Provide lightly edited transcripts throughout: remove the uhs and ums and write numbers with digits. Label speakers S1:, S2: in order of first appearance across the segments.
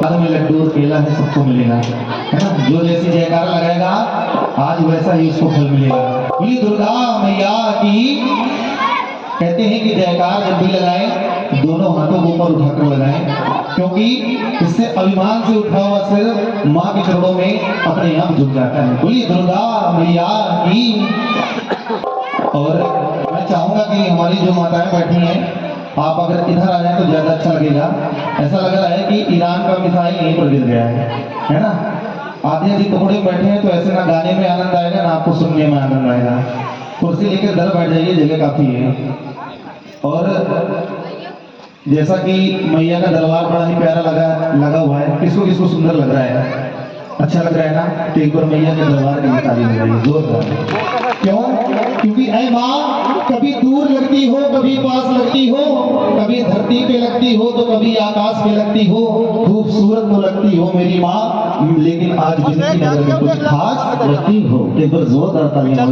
S1: बाद में लड्डू और केला है सबको मिलेगा, है ना। जो जैसी जयकार लगाएगा आज वैसा ही उसको फल मिलेगा। बोली दुर्गा मैया की। कहते हैं कि जयकार जब भी लगाएं दोनों हाथों को ऊपर उठाकर लगाएं, क्योंकि इससे अभिमान से उठा हुआ सिर माँ के चरणों में अपने आप झुक जाता है। बोली दुर्गा मैया की। और मैं चाहूंगा कि हमारी जो माताएं बैठी हैं आप अगर इधर आ जाए तो ज्यादा अच्छा लगेगा। ऐसा लग रहा है कि ईरान का मिसाइल यहीं पर गिर गया है ना। आधे आधे टुकड़े में बैठे हैं तो ऐसे ना गाने में आनंद आएगा ना आपको सुनने में आनंद आएगा। कुर्सी लेकर इधर बैठ जाइए, जगह काफी है। और जैसा कि मैया का दरबार बड़ा ही प्यारा लगा हुआ है। किसको किसको सुंदर लग रहा है, अच्छा लग रहा है ना, तो एक बार मैया के दरबार की ताली बजाइए जोरदार। क्यों? क्योंकि ऐ माँ कभी दूर लगती हो कभी पास लगती हो, कभी धरती पे लगती हो तो कभी आकाश पे लगती हो, खूबसूरत तो लगती हो मेरी माँ, लेकिन आज जिंदगी नगर में कुछ खास लगती हो। एक बार जोरदार तालियां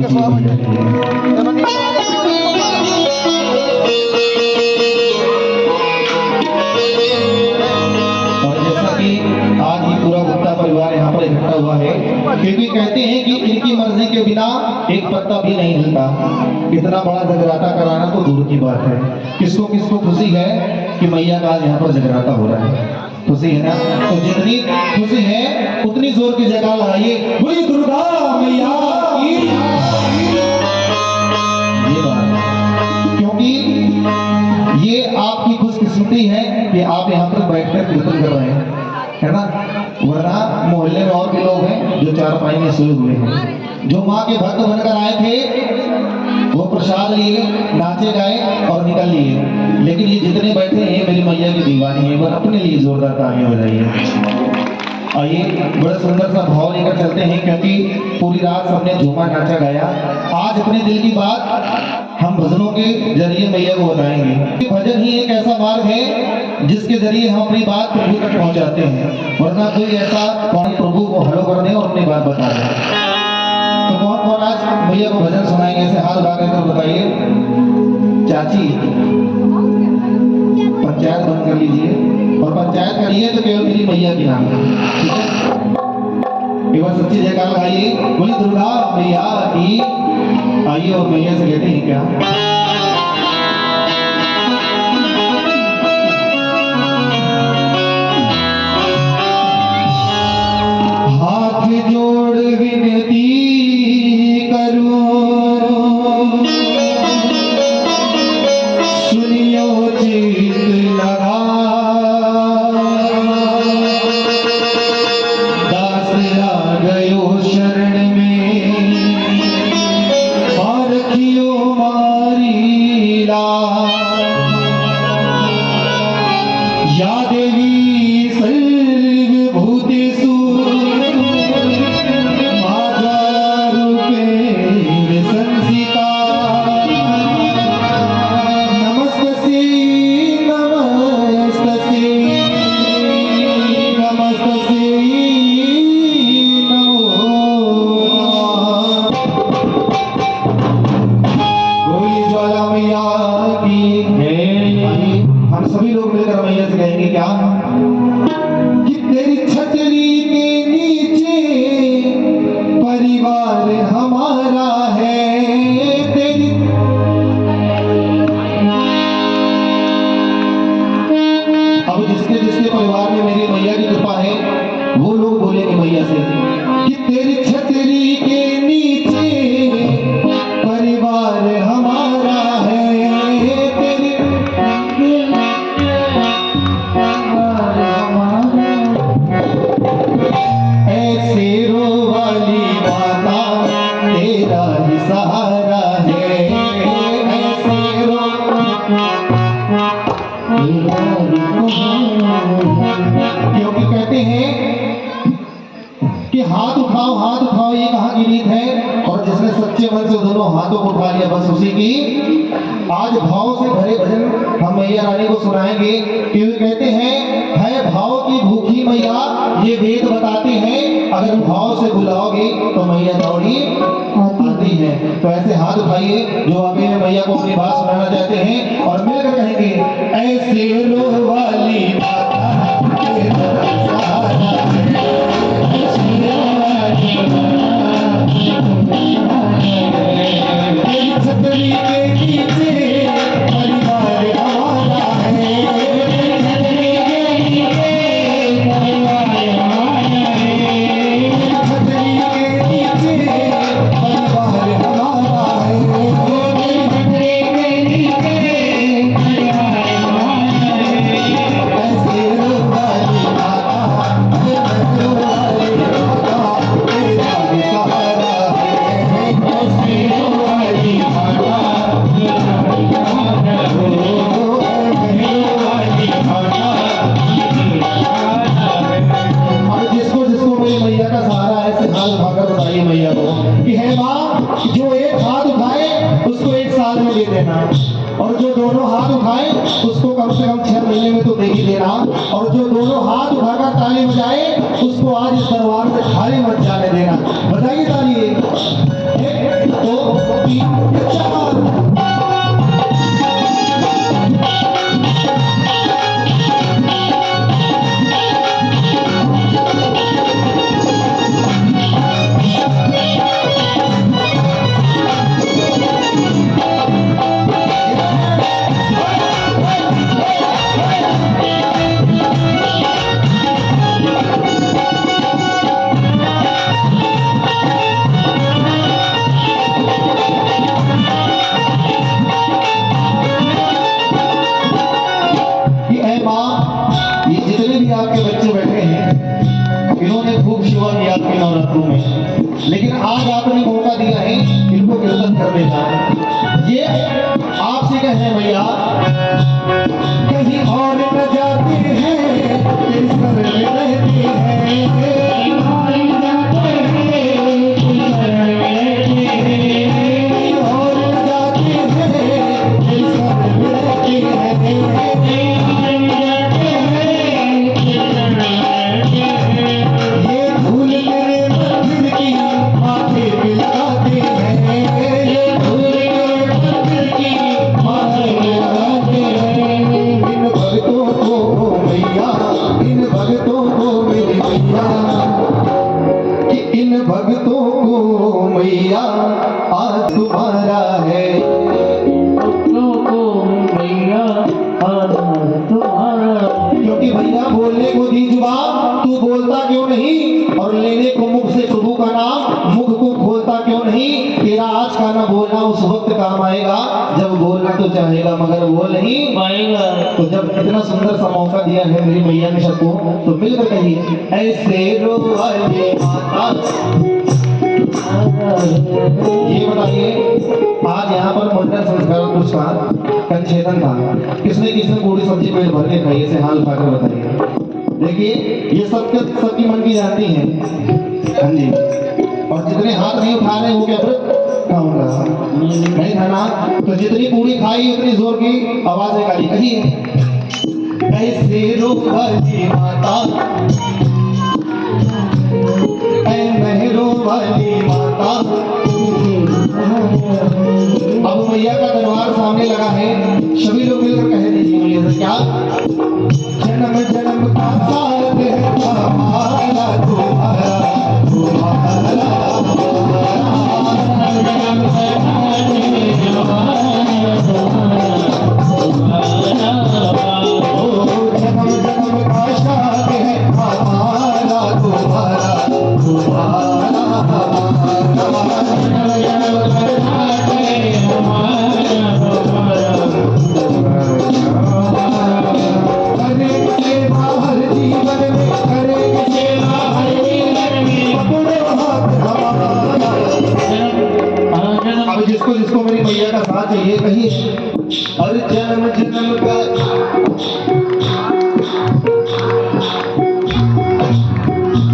S1: आज ही पूरा गुप्ता परिवार यहाँ पर इकट्ठा हुआ है, क्योंकि कहते हैं कि इनकी मर्जी के बिना एक पत्ता भी नहीं हिलता। इतना बड़ा जगराता कराना तो दूर की बात है। किसको किसको खुशी है कि मैया का आज यहाँ पर जगराता हो रहा है? खुशी है ना? तो जितनी खुशी है उतनी जोर की जयकार लगाइए, बोली दुर्गा मैया की। ये बात, क्योंकि ये आपकी खुशकिस्मती है कि आप यहाँ पर बैठकर कीर्तन कर रहे हैं, है ना। वरना मोहल्ले में और भी लोग हैं जो चारपाई में सोए हुए हैं, जो माँ के भक्त बनकर आए थे वो प्रसाद लिए, नाचे गाए और निकल लिए। लेकिन ये जितने बैठे हैं मेरी मैया की दीवानी है, वो अपने लिए जोरदार तालियां बजाइए। आइए बड़ा सुंदर सा भाव लेकर चलते हैं, क्योंकि पूरी रात सबने झूमा नाचा गाया। आज अपने दिल की बात हम भजनों के जरिए मैया को बताएंगे। भजन ही एक ऐसा मार्ग है जिसके जरिए हम अपनी बात प्रभु तक पहुंचाते हैं, वरना कोई ऐसा प्रभु को हलो कर दे और अपनी बात बता दे। तो कौन कौन आज मैया को भजन सुनाएंगे? ऐसे हाथ उठा कर बताइए। चाची पंचायत बंद कर लीजिए, और पंचायत करिए तो केवल मेरी मैया की नाम है, ठीक है। एक बार सच्ची जयकार लगाइए, बोली दुर्गा मैया की। आइए और मैया से लेते हैं क्या? हाथ जोड़ विनती करूं, सुनियो चित लगा, दास आ गयो शरण में, रखियो मारी या देवी सर्वभूतेषु रूपेण संस्थिता, नमस्तस्यै नमस्तस्यै नमस्तस्यै नमो नमः। मैया की है। हम सभी लोग मिलकर मैया से कहेंगे क्या? कि तेरी छतरी के नीचे परिवार हमारा है, तेरी अब जिसके जिसके परिवार में मेरी मैया की कृपा है वो लोग बोलेंगे मैया से कि तेरी छतरी के नीचे परिवार हमारा है, तेरी ऐसे रो वाली माता तेरा ही सहारा है, ऐसे रो क्योंकि कहते हैं कि हाथ उठाओ ये कहाँ की रीत है, और जिसने सच्चे मन से दोनों हाथों को उठा लिया बस उसी की आज भाव से भरे भजन हम मैया रानी को सुनाएंगे। क्योंकि कहते हैं है भाव की भूखी मैया, ये वेद बताते हैं, अगर भाव से बुलाओगे तो मैया दौड़ी आती है। तो ऐसे हाथ उठाइए जो आगे में मैया को अपनी बात सुनाना चाहते हैं, और मिलकर कहेंगे ऐसे रो वाली माता दे देना, और जो दोनों हाथ उठाए उसको कम से कम 6 महीने में तो दे ही देना, और जो दोनों हाथ उठाकर ताली बजाए उसको आज इस दरबार से खाली मत जाने देना। बताइए ताली। 1 2 3 4। ये जितने भी आपके बच्चे बैठे हैं इन्होंने खूब सेवा किया आपके नवरात्रों में, लेकिन आज आपने मौका दिया है इनको कीर्तन करने का। ये आपसे कहें भैया, कहीं और न जाते हैं इस घर में रहते हैं, भक्तों को मैया आज तुम्हारा है, भक्तों को मैया आज तुम्हारा। क्योंकि भैया बोलने को दी जुबान तू बोलता क्यों नहीं, और लेने को मुख से प्रभु का नाम मुख को खोलता क्यों नहीं। तेरा आज का ना बोलना उस वक्त काम आएगा जब बोलना तो चाहेगा मगर बोल नहीं पाएगा। तो जब इतना सुंदर सा मौका दिया है मेरी मैया ने सबको, तो मिलकर कहिए ऐसे रोवाले माता। ये बताइए आज यहाँ पर मुंडन संस्कार पुरस्कार कंचेतन था, किसने किसने पूरी सब्जी पेट भर के खाई, ऐसे हाल उठाकर बताइए। देखिए ये सबकी मन की जाती है। हाँ जी, और जितने हाथ नहीं उठा रहे वो क्या खाऊंगा नहीं खाना, तो जितनी पूरी खाई उतनी जोर की आवाज निकाली। कहिए ऐसे रोवाली माता, ऐ मेहरो वाली माता। अब मैया का दरबार सामने लगा है, सभी लोग मिलकर कह दीजिए मैया से क्या, जन्म जन्म का साथ है हमारा तुम्हारा तुम्हारा, जन्म जन्म का साथ है हमारा तुम्हारा तुम्हारा। अब जिसको जिसको मेरी मैया का साथ चाहिए कहिए, और जन्म जन्म का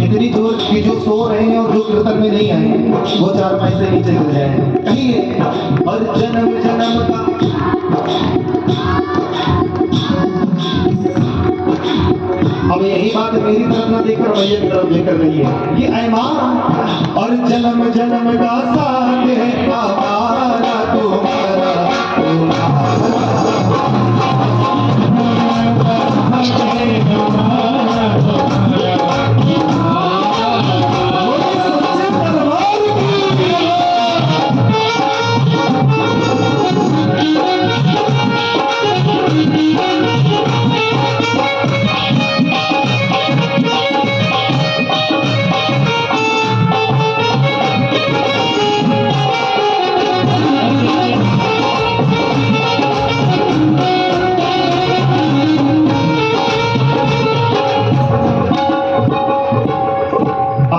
S1: इतनी जोर की जो सो रहे हैं और जो कीर्तन में नहीं आए वो 4 पैसे नीचे गिर जाए। कहिए और जन्म जन्म का। अब यही बात मेरी तरफ न देखकर भैया की तरफ देखकर रही है। ये ऐ मां, और जन्म जन्म का साथ है हमारा तुम्हारा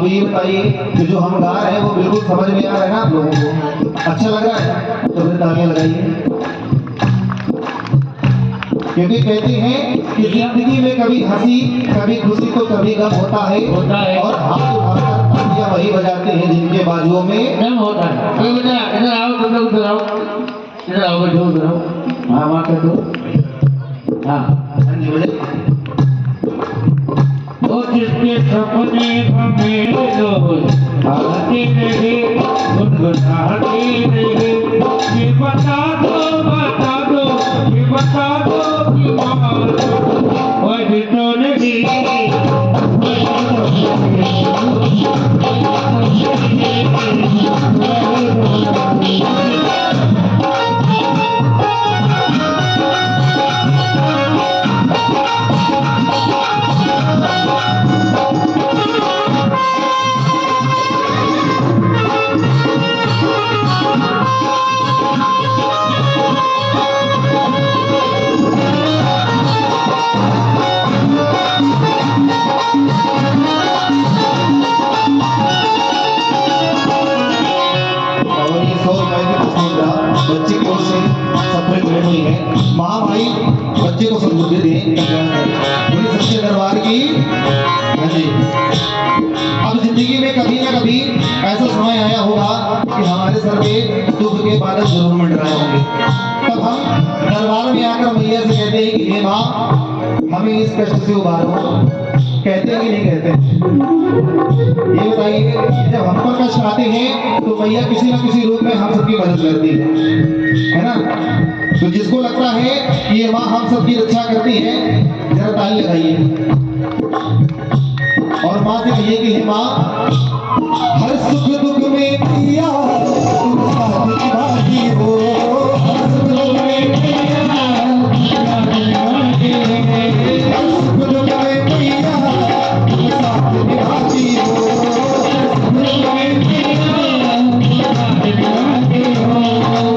S1: ये बताइए कि जो हम गा रहे हैं वो बिल्कुल समझ में आ रहा है ना आप लोगों को, अच्छा लग रहा है तो फिर तालियां लगाइए। क्योंकि कहते हैं कि जिंदगी में कभी हंसी कभी खुशी तो कभी गम होता है और हाथ उठाकर तालियां वही बजाते हैं जिनके बाजुओं में दम होता है।
S2: अब जो करो हाँ वहाँ कर दो हाँ
S1: हाँ जी बोले।
S2: वो जिसके सपने हमें रोज आते रहे गुनगुनाते रहे ये बता दो ये बता दो कि वही तो नहीं
S1: और ये सौ रुपए की तस्वीर का बच्चे की ओर से सफेद भेंट हुई है। महामाई बच्चे को सद्बुद्धि दे बोली सच्चे दरबार की। हाँ जी। अब जिंदगी में कभी ना कभी ऐसा समय आया होगा कि हमारे सर पे दुख के बादल जरूर मंडराए होंगे। तब हम दरबार में आकर मैया से कहते हैं कि हे माँ हमें इस कष्ट से उबारो। कहते हैं कि नहीं कहते? ये बताइए जब हम पर कष्ट आते हैं तो मैया किसी न किसी रूप में हम सबकी मदद करती है ना? तो जिसको लगता है कि ये माँ हम सबकी रक्षा करती है जरा ताली लगाइए और माँ से कहिए कि हे माँ हर सुख दुख में मैया तुम साथ निभाती हो। हर सुख दुख में मैया हर सुख दुख में मैया तुम साथ निभाती हो।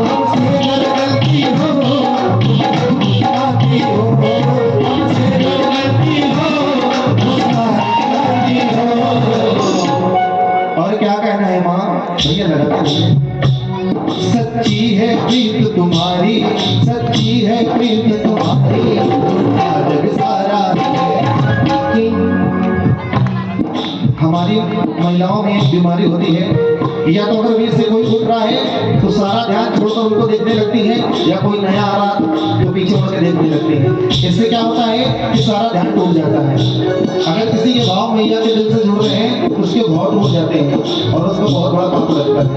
S1: हमसे न गलती हो मुस्कुराती हो। हमसे न गलती हो मुस्कुराती हो। और क्या कहना है माँ भैया लगा सच्ची है प्रीत तुम्हारी सच्ची है प्रीत तुम्हारी झूठा जग सारा है। हमारी महिलाओं में एक बीमारी होती है या तो अगर वीर से कोई उठ रहा है तो सारा ध्यान छोड़कर उनको देखने लगती है या कोई नया आ रहा तो पीछे मुड़ के देखने लगती है। इससे क्या होता है कि सारा ध्यान टूट जाता है। अगर किसी के भाव मैया के दिल से जुड़ रहे हैं तो उसके भाव टूट जाते हैं और उसको बहुत बड़ा पाप लगता है।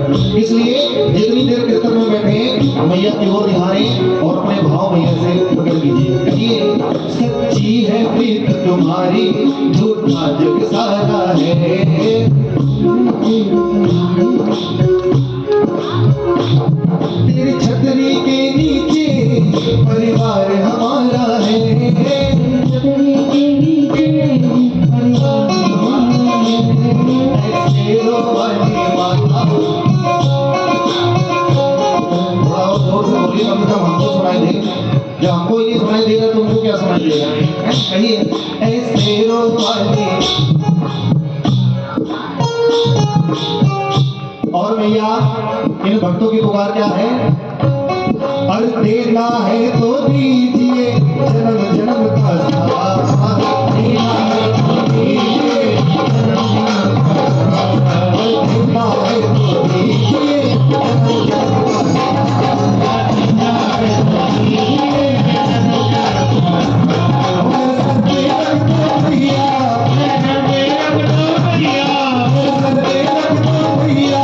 S1: इसलिए जितनी देर कीर्तन में बैठे मैया की ओर निहारें और अपने भाव मैया से प्रकट कीजिए। कहिए सच्ची है प्रीत तुम्हारी झूठा जग सारा है। तेरी छतरी के नीचे परिवार हमारा है। छतरी के नीचे परिवार हमारा है। ऐसे रो वाली माता थोड़ा और जोर से बोलिए कम से कम हमको सुनाई दे। जब हमको ही नहीं सुनाई देगा तो तुमको क्या सुनाई देगा? कहिए ऐसे रो वाली। और मैया इन भक्तों की पुकार क्या है? अरे देना है तो दीजिए जन्म जन्म का साथ। देना है तो दीजिए जन्म जन्म का साथ। देना है तो दीजिए जन्म जन्म का साथ। देना है तो दीजिए जन्म जन्म का साथ। और सत्य रख दो भैया सत्य रख दो भैया सत्य रख दो भैया।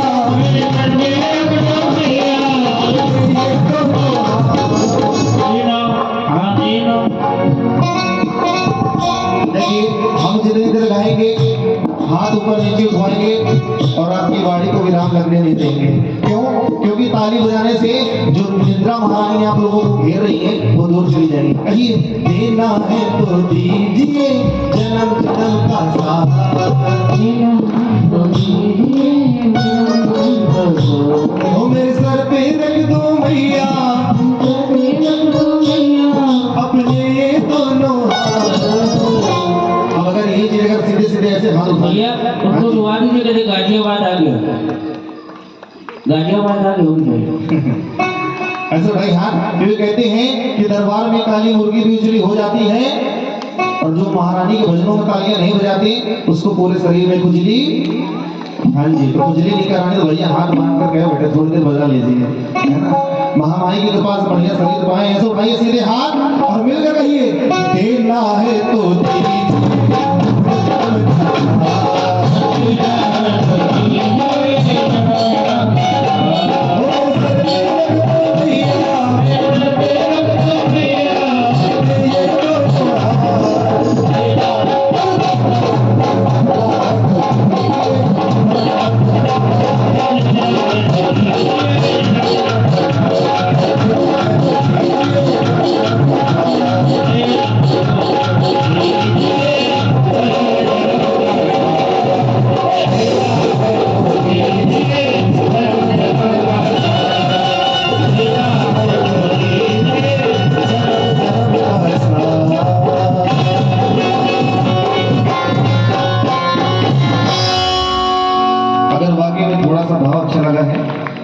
S1: देखिए हम जितनी देर गाएंगे हाथ ऊपर नीचे उठाएंगे और आपकी वाणी को विराम लगने नहीं देंगे। क्यों? क्योंकि ताली बजाने से जो निद्रा महारानी आप लोगों को घेर रही है वो दूर चली जाएगी। कहिए देना है तो दीजिए जन्म जन्म का साथ। वो मेरे सर पे रख दो मैया अपने ये दोनों हाथ। अब अगर यही चीज अगर सीधे सीधे ऐसे हाथ उठा
S2: भैया उनको दुआ दीजिए कहते गाजियाबाद आ गया गाजियाबाद आ गया।
S1: ऐसे भाई हाँ ये कहते हैं कि दरबार में काली मुर्गी भी उजली हो जाती है और जो महारानी के भजनों में तालियां नहीं बजाती उसको पूरे शरीर में खुजली हाँ जी, तो खुजली नहीं करानी तो भैया हाथ बांध कर कहे बेटे थोड़ी देर बजा लीजिए, है ना। महामाई की कृपा से बढ़िया शरीर पाए, ऐसे उठाइए सीधे हाथ और मिलकर कहिए देना है तो अगर वाकई में थोड़ा सा भाव अच्छा लगा है,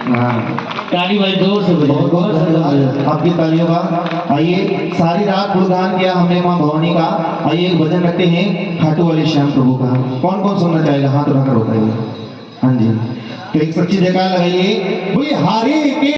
S1: हाँ
S2: ताली भाई जोर से बजाओ,
S1: बहुत बहुत
S2: जोर से
S1: धन्यवाद
S2: बजाओ।
S1: आपकी तालियों का। आइए, सारी रात गुणगान किया हमने माँ भवानी का। आइए एक भजन रखते हैं खाटू वाले श्याम प्रभु का। कौन कौन सुनना चाहेगा हाथ उठाकर बताइए। हाँ जी, तो एक सच्ची जयकार लगाइए, बोलिए हारी के